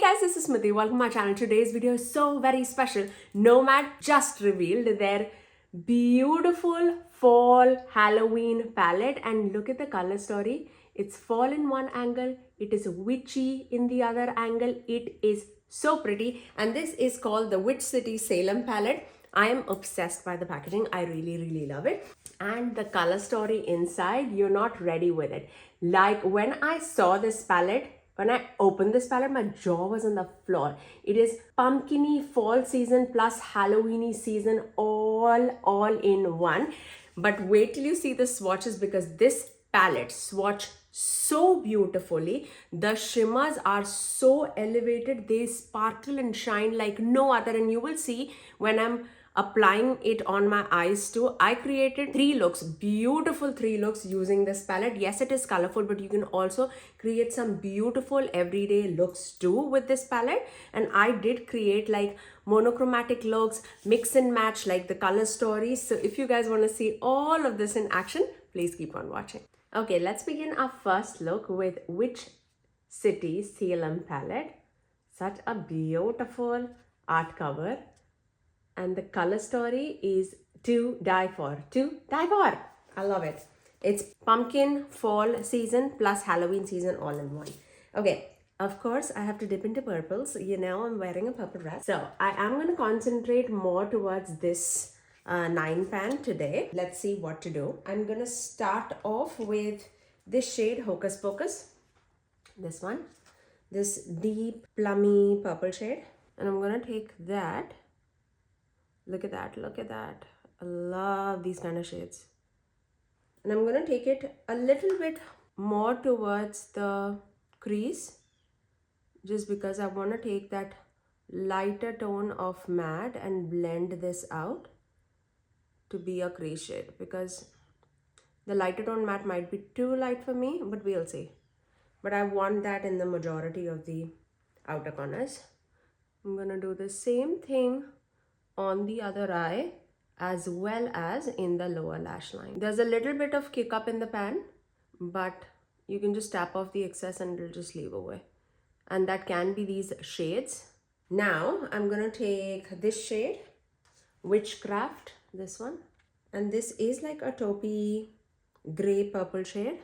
guys, this is Smithy. Welcome to my channel. Today's video is so very special. Nomad just revealed their beautiful fall Halloween palette, and look at the color story. It's fall in one angle, it is witchy in the other angle. It is so pretty, and this is called the Witch City Salem palette. I am obsessed by the packaging. I really love it. And the color story inside, you're not ready with it. Like when I saw this palette, when I opened this palette, my jaw was on the floor. It is pumpkiny fall season plus Halloweeny season all in one. But wait till you see the swatches, because this palette swatch so beautifully. The shimmers are so elevated. They sparkle and shine like no other, and you will see when I'm applying it on my eyes too. I created beautiful three looks using this palette. Yes, it is colorful, but you can also create some beautiful everyday looks too with this palette. And I did create like monochromatic looks, mix and match like the color stories. So if you guys want to see all of this in action, please keep on watching. Okay, let's begin our first look with Witch City Salem palette. Such a beautiful art cover. And the color story is to die for. I love it. It's pumpkin fall season plus Halloween season all in one. Okay, of course, I have to dip into purples. You know, I'm wearing a purple dress. So I am going to concentrate more towards this 9 pan today. Let's see what to do. I'm going to start off with this shade, Hocus Pocus. This one. This deep, plummy purple shade. And I'm going to take that. Look at that. I love these kind of shades. And I'm going to take it a little bit more towards the crease, just because I want to take that lighter tone of matte and blend this out to be a crease shade, because the lighter tone matte might be too light for me, but we'll see. But I want that in the majority of the outer corners. I'm going to do the same thing on the other eye as well as in the lower lash line. There's a little bit of kick up in the pan, but you can just tap off the excess and it'll just leave away. And that can be these shades. Now I'm gonna take this shade, Witchcraft, this one. And this is like a taupey gray purple shade.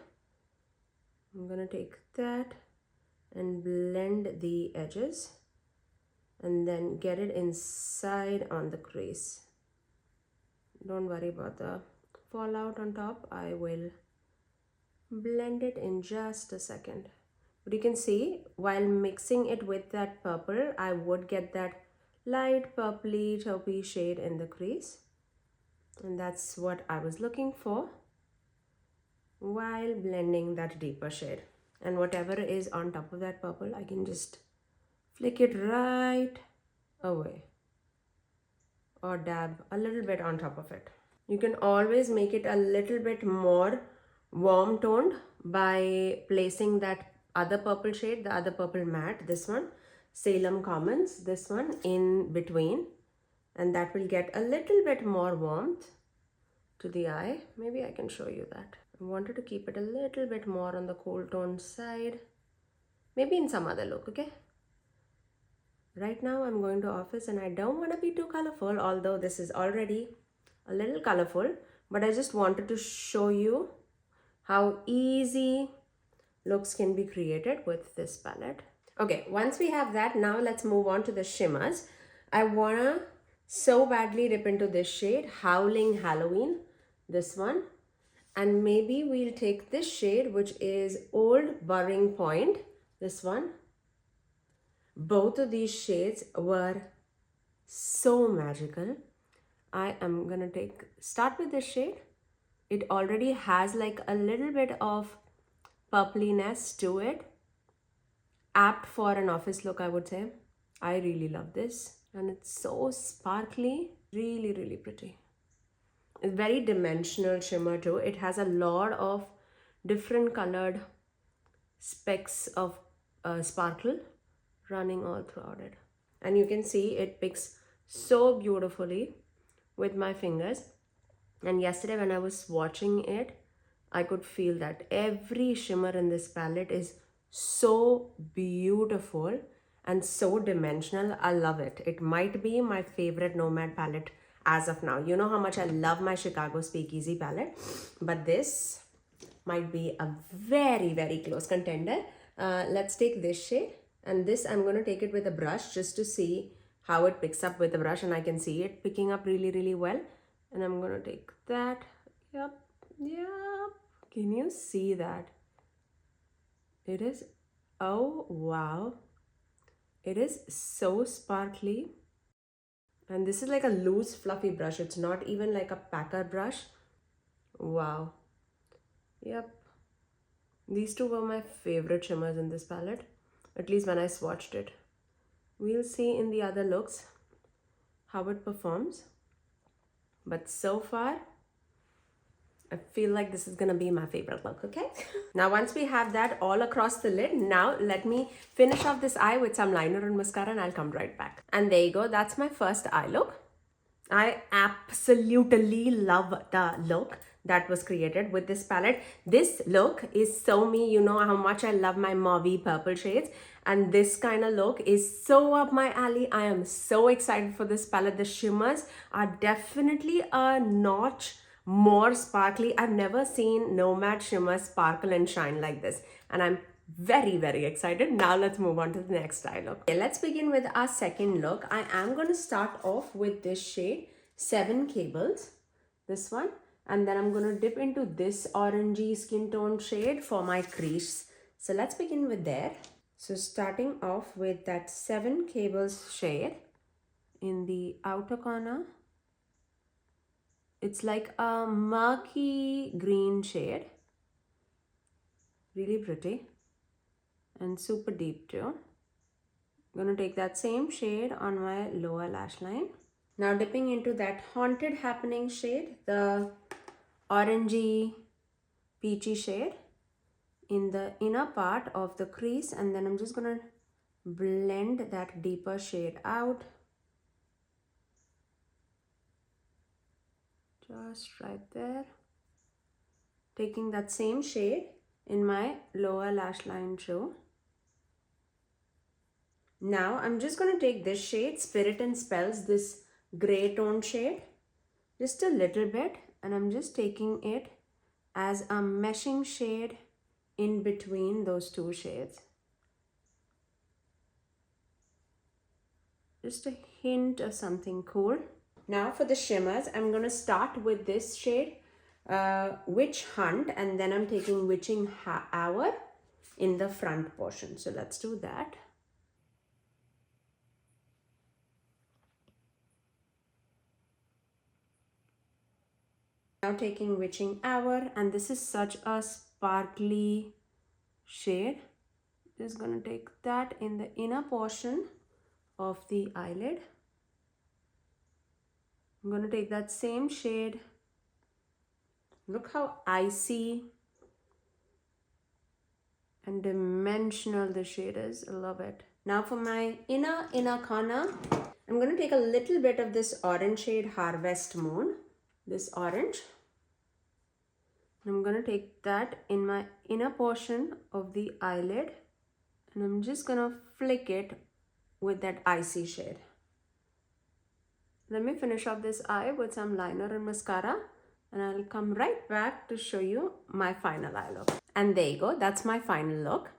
I'm gonna take that and blend the edges, and then get it inside on the crease. Don't worry about the fallout on top. I will blend it in just a second. But you can see while mixing it with that purple, I would get that light purpley taupey shade in the crease. And that's what I was looking for while blending that deeper shade. And whatever is on top of that purple, I can just flick it right away or dab a little bit on top of it. You can always make it a little bit more warm toned by placing that other purple shade, the other purple matte, this one, Salem Commons, this one in between, and that will get a little bit more warmth to the eye. Maybe I can show you that. I wanted to keep it a little bit more on the cool tone side, maybe in some other look, okay? Right now I'm going to office and I don't want to be too colorful, although this is already a little colorful, but I just wanted to show you how easy looks can be created with this palette. Okay, once we have that, now let's move on to the shimmers. I want to so badly dip into this shade, Howling Halloween, this one. And maybe we'll take this shade, which is Old Burring Point, this one. Both of these shades were so magical. I am gonna start with this shade. It already has like a little bit of purpliness to it. Apt for an office look, I would say. I really love this. And it's so sparkly, really pretty. It's very dimensional shimmer too. It has a lot of different colored specks of sparkle running all throughout it, and you can see it picks so beautifully with my fingers. And yesterday when I was swatching it, I could feel that every shimmer in this palette is so beautiful and so dimensional. I love it. It might be my favorite Nomad palette as of now. You know how much I love my Chicago Speakeasy palette, but this might be a very, very close contender. Let's take this shade, and this I'm going to take it with a brush just to see how it picks up with the brush, and I can see it picking up really, really well. And I'm going to take that. Yep. Can you see that? It is, oh wow. It is so sparkly. And this is like a loose, fluffy brush. It's not even like a packer brush. Wow. Yep. These two were my favorite shimmers in this palette, at least when I swatched it. We'll see in the other looks how it performs. But so far, I feel like this is gonna be my favorite look, okay? Now, once we have that all across the lid, now let me finish off this eye with some liner and mascara, and I'll come right back. And there you go, that's my first eye look. I absolutely love the look that was created with this palette. This look is so me. You know how much I love my mauvey purple shades, and this kind of look is so up my alley. I am so excited for this palette. The shimmers are definitely a notch more sparkly. I've never seen Nomad shimmer sparkle and shine like this, and I'm very, very excited. Now let's move on to the next eye look. Okay, let's begin with our second look. I am going to start off with this shade 7 Cables, this one, and then I'm going to dip into this orangey skin tone shade for my crease. So let's begin with there. So starting off with that 7 Cables shade in the outer corner. It's like a murky green shade, really pretty and super deep too. I'm going to take that same shade on my lower lash line. Now dipping into that Haunted Happening shade, the orangey peachy shade in the inner part of the crease, and then I'm just going to blend that deeper shade out. Just right there. Taking that same shade in my lower lash line too. Now I'm just going to take this shade, Spirit and Spells, this gray tone shade, just a little bit, and I'm just taking it as a meshing shade in between those two shades. Just a hint of something cool. Now for the shimmers, I'm going to start with this shade, Witch Hunt, and then I'm taking Witching Hour in the front portion. So let's do that. Now taking Witching Hour, and this is such a sparkly shade. Just going to take that in the inner portion of the eyelid. I'm going to take that same shade. Look how icy and dimensional the shade is. I love it. Now for my inner corner, I'm going to take a little bit of this orange shade, Harvest Moon. This orange. I'm going to take that in my inner portion of the eyelid, and I'm just going to flick it with that icy shade. Let me finish off this eye with some liner and mascara, and I'll come right back to show you my final eye look. And there you go, that's my final look.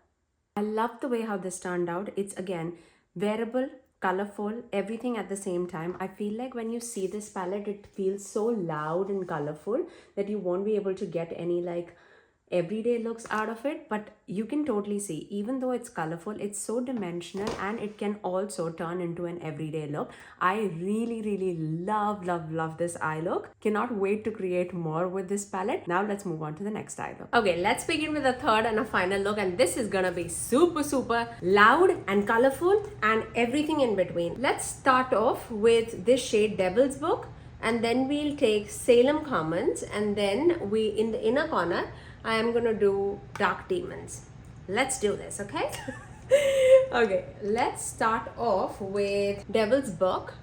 I love the way how this turned out. It's again wearable, colorful, everything at the same time. I feel like when you see this palette, it feels so loud and colorful that you won't be able to get any like everyday looks out of it, but you can totally see, even though it's colorful, it's so dimensional, and it can also turn into an everyday look. I really love this eye look. Cannot wait to create more with this palette. Now let's move on to the next eye look. Okay, let's begin with the third and a final look, and this is gonna be super loud and colorful and everything in between. Let's start off with this shade Devil's Book, and then we'll take Salem Commons, and then we in the inner corner I am going to do Dark Demons. Let's do this, okay? Okay, let's start off with Devil's Book,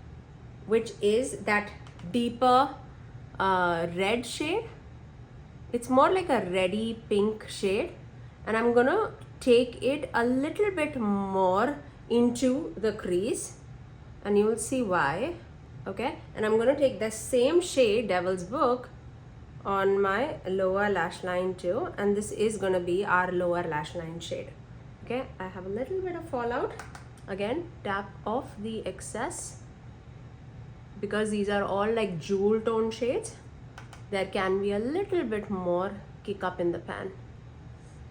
which is that deeper red shade. It's more like a reddy pink shade, and I'm going to take it a little bit more into the crease, and you'll see why. Okay, and I'm going to take the same shade, Devil's Book, on my lower lash line too, and this is going to be our lower lash line shade. Okay, I have a little bit of fallout. Again, tap off the excess, because these are all like jewel tone shades. There can be a little bit more kick up in the pan.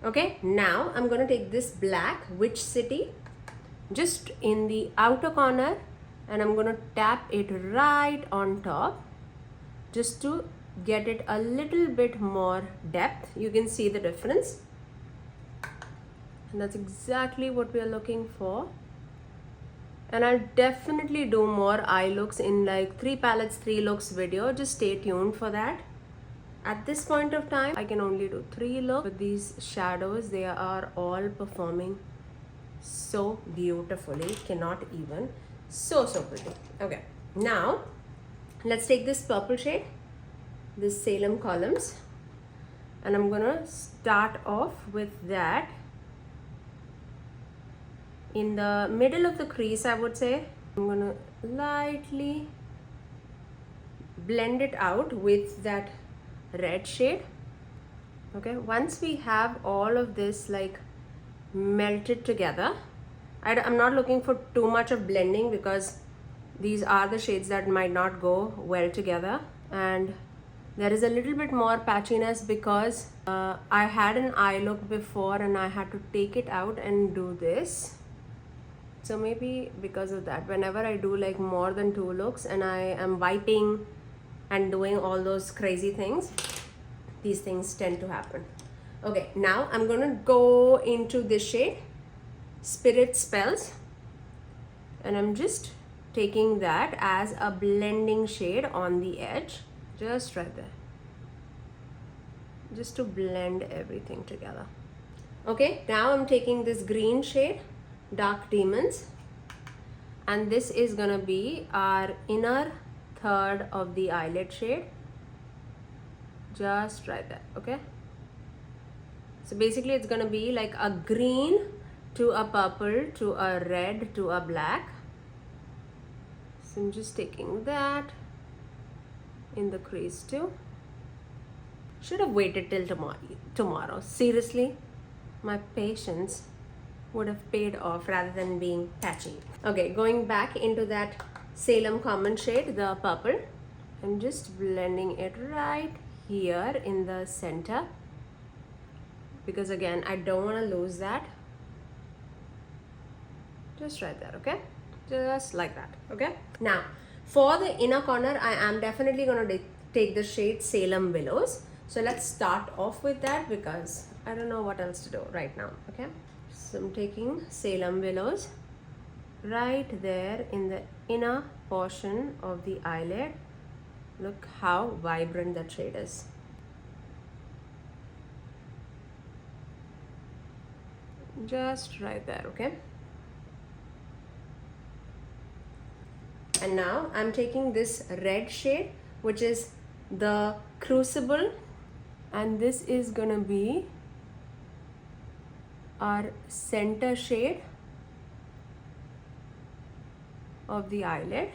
Okay, now I'm going to take this black Witch City just in the outer corner, and I'm going to tap it right on top just to get it a little bit more depth. You can see the difference, and that's exactly what we are looking for. And I'll definitely do more eye looks in like 3 palettes 3 looks video. Just stay tuned for that. At this point of time, I can only do 3 looks, but these shadows, they are all performing so beautifully. Cannot even. So pretty. Okay, now let's take this purple shade, this Salem columns, and I'm gonna start off with that in the middle of the crease. I would say I'm gonna lightly blend it out with that red shade. Okay, once we have all of this like melted together, I'm not looking for too much of blending, because these are the shades that might not go well together, and there is a little bit more patchiness because I had an eye look before and I had to take it out and do this. So maybe because of that, whenever I do like more than 2 looks and I am wiping and doing all those crazy things, these things tend to happen. Okay, now I'm going to go into this shade, Spirit Spells, and I'm just taking that as a blending shade on the edge, just right there, just to blend everything together. Okay, now I'm taking this green shade, Dark Demons, and this is gonna be our inner third of the eyelid shade, just right there. Okay, so basically it's gonna be like a green to a purple to a red to a black. So I'm just taking that in the crease too. Should have waited till tomorrow. Seriously, my patience would have paid off rather than being patchy. Okay, going back into that Salem common shade, the purple, I'm just blending it right here in the center, because again, I don't want to lose that. Just right there. Okay, just like that. Okay, now for the inner corner, I am definitely going to take the shade Salem Willows. So let's start off with that, because I don't know what else to do right now. Okay, so I'm taking Salem Willows right there in the inner portion of the eyelid. Look how vibrant that shade is. Just right there. Okay, and now I'm taking this red shade, which is the Crucible, and this is gonna be our center shade of the eyelid,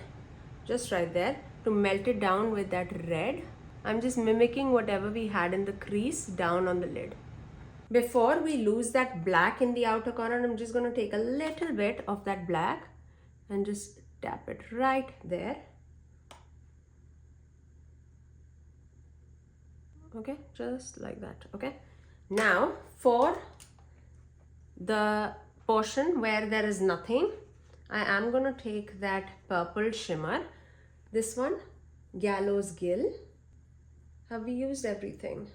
just right there, to melt it down with that red. I'm just mimicking whatever we had in the crease down on the lid. Before we lose that black in the outer corner, I'm just going to take a little bit of that black and just tap it right there. Okay, just like that. Okay, now for the portion where there is nothing, I am going to take that purple shimmer, this one, Gallows Gill. Have we used everything?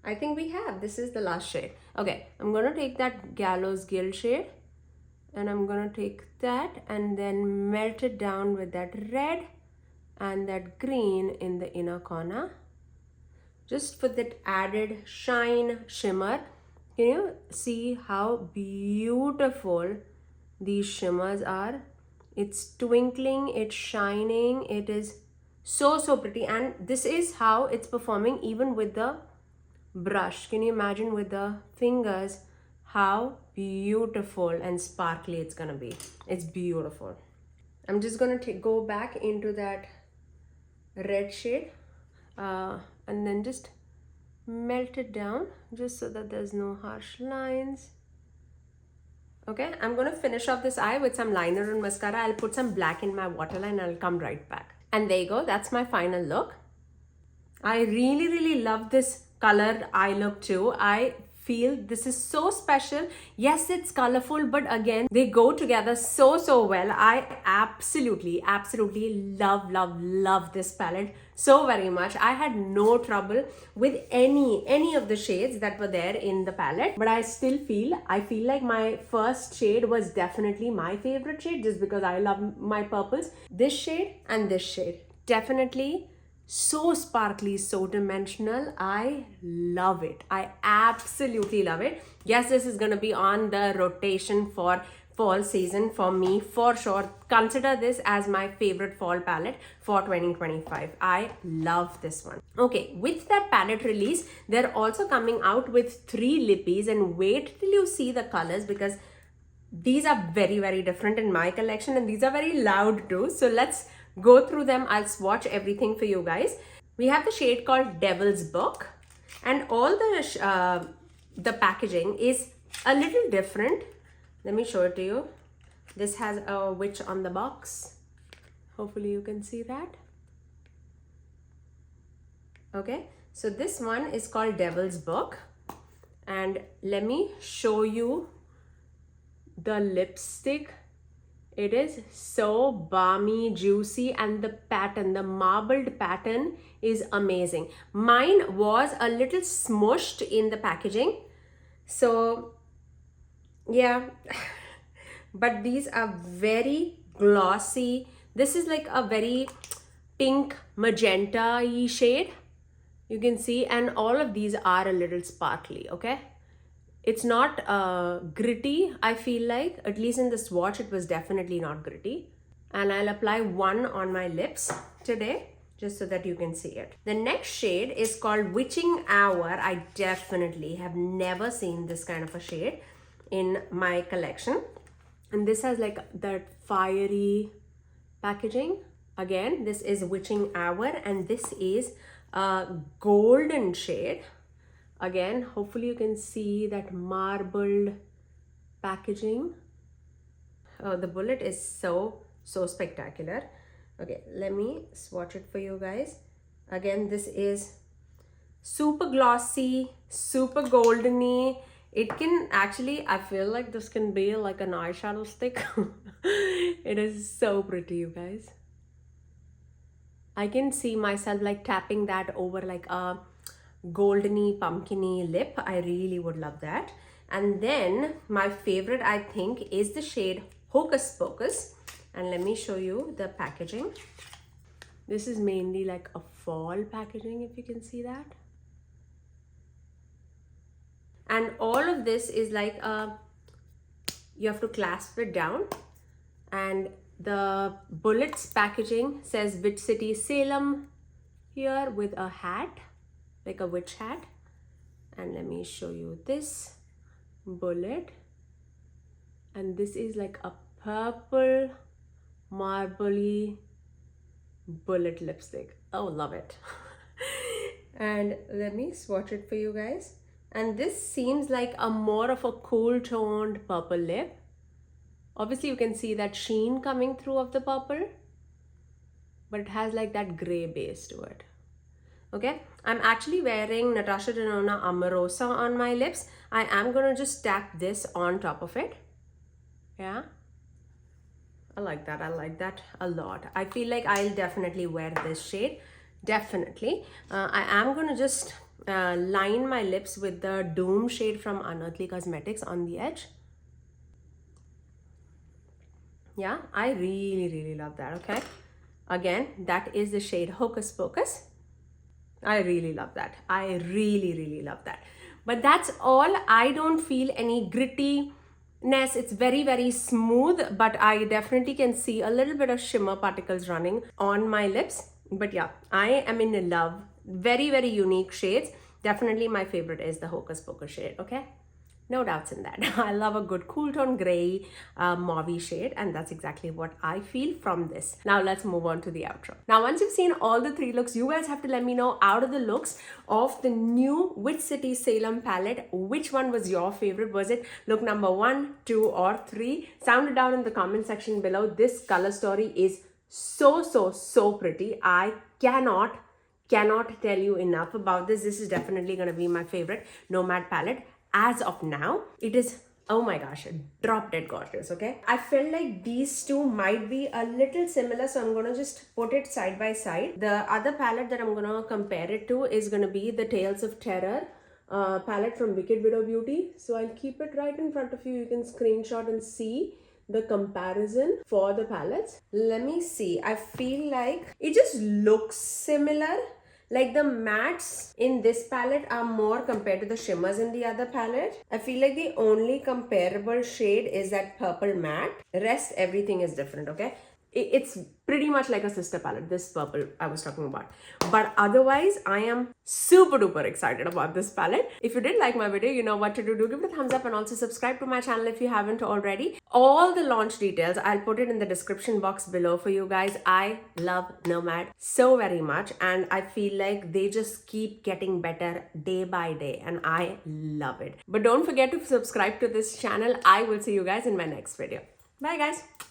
I think we have. This is the last shade. Okay, I'm going to take that Gallows Gill shade, and I'm going to take that and then melt it down with that red and that green in the inner corner, just for that added shine, shimmer. Can you see how beautiful these shimmers are? It's twinkling, it's shining, it is so pretty. And this is how it's performing even with the brush. Can you imagine with the fingers how beautiful and sparkly it's gonna be. It's beautiful. I'm just gonna go back into that red shade and then just melt it down just so that there's no harsh lines. Okay, I'm gonna finish off this eye with some liner and mascara. I'll put some black in my waterline and I'll come right back. And there you go, that's my final look. I really love this colored eye look too. I feel this is so special. Yes, it's colorful, but again, they go together so well. I absolutely love this palette so very much. I had no trouble with any of the shades that were there in the palette, but I feel like my first shade was definitely my favorite shade just because I love my purples. This shade and this shade, definitely so sparkly, so dimensional. I love it. I absolutely love it. Yes, this is gonna be on the rotation for fall season for me for sure. Consider this as my favorite fall palette for 2025. I love this one. Okay, with that palette release, they're also coming out with 3 lippies, and wait till you see the colors because these are very different in my collection and these are very loud too. So let's go through them. I'll swatch everything for you guys. We have the shade called Devil's Book, and all the packaging is a little different. Let me show it to you. This has a witch on the box. Hopefully you can see that. Okay, so this one is called Devil's Book, and let me show you the lipstick. It is so balmy, juicy, and the pattern, the marbled pattern is amazing. Mine was a little smushed in the packaging. So yeah, but these are very glossy. This is like a very pink magenta-y shade. You can see, and all of these are a little sparkly, okay? It's not gritty, I feel like. At least in the swatch, it was definitely not gritty. And I'll apply one on my lips today, just so that you can see it. The next shade is called Witching Hour. I definitely have never seen this kind of a shade in my collection. And this has like that fiery packaging. Again, this is Witching Hour, and this is a golden shade. Again, hopefully you can see that marbled packaging. Oh, the bullet is so spectacular. Okay, let me swatch it for you guys. Again, this is super glossy, super goldeny. It can actually, I feel like this can be like an eyeshadow stick. It is so pretty, you guys. I can see myself like tapping that over like a goldeny pumpkiny lip. I really would love that. And then my favorite, I think, is the shade Hocus Pocus, and let me show you the packaging. This is mainly like a fall packaging, if you can see that. And all of this is like you have to clasp it down, and the bullets packaging says Witch City Salem here with a hat, like a witch hat. And let me show you this bullet, and this is like a purple marbly bullet lipstick. Oh, love it. And let me swatch it for you guys. And this seems like a more of a cool toned purple lip. Obviously you can see that sheen coming through of the purple, but it has like that gray base to it. Okay, I'm actually wearing Natasha Denona Amorosa on my lips. I am gonna just tap this on top of it. Yeah, I like that a lot. I feel like I'll definitely wear this shade, definitely. I am gonna just line my lips with the Doom shade from Unearthly Cosmetics on the edge. Yeah, I really love that. Okay, again, that is the shade Hocus Pocus. I really love that. I really love that. But that's all. I don't feel any grittiness. It's very smooth, but I definitely can see a little bit of shimmer particles running on my lips. But yeah, I am in love. Very unique shades. Definitely my favorite is the Hocus Pocus shade, okay? No doubts in that. I love a good cool tone gray, mauve shade, and that's exactly what I feel from this. Now let's move on to the outro. Now, once you've seen all the 3 looks, you guys have to let me know out of the looks of the new Witch City Salem palette, which one was your favorite? Was it look number 1, 2, or 3? Sound it down in the comment section below. This color story is so pretty. I cannot tell you enough about this. This is definitely going to be my favorite Nomad palette as of now. It is, oh my gosh, drop dead gorgeous. Okay, I feel like these two might be a little similar, so I'm gonna just put it side by side. The other palette that I'm gonna compare it to is gonna be the Tales of Terror palette from Wicked Widow Beauty. So I'll keep it right in front of you. You can screenshot and see the comparison for the palettes. Let me see. I feel like it just looks similar. Like the mattes in this palette are more compared to the shimmers in the other palette. I feel like the only comparable shade is that purple matte. Rest, everything is different, okay? It's pretty much like a sister palette, this purple I was talking about. But otherwise, I am super duper excited about this palette. If you did like my video, you know what to do. Do give it a thumbs up and also subscribe to my channel if you haven't already. All the launch details, I'll put it in the description box below for you guys. I love Nomad so very much, and I feel like they just keep getting better day by day, and I love it. But don't forget to subscribe to this channel. I will see you guys in my next video. Bye guys.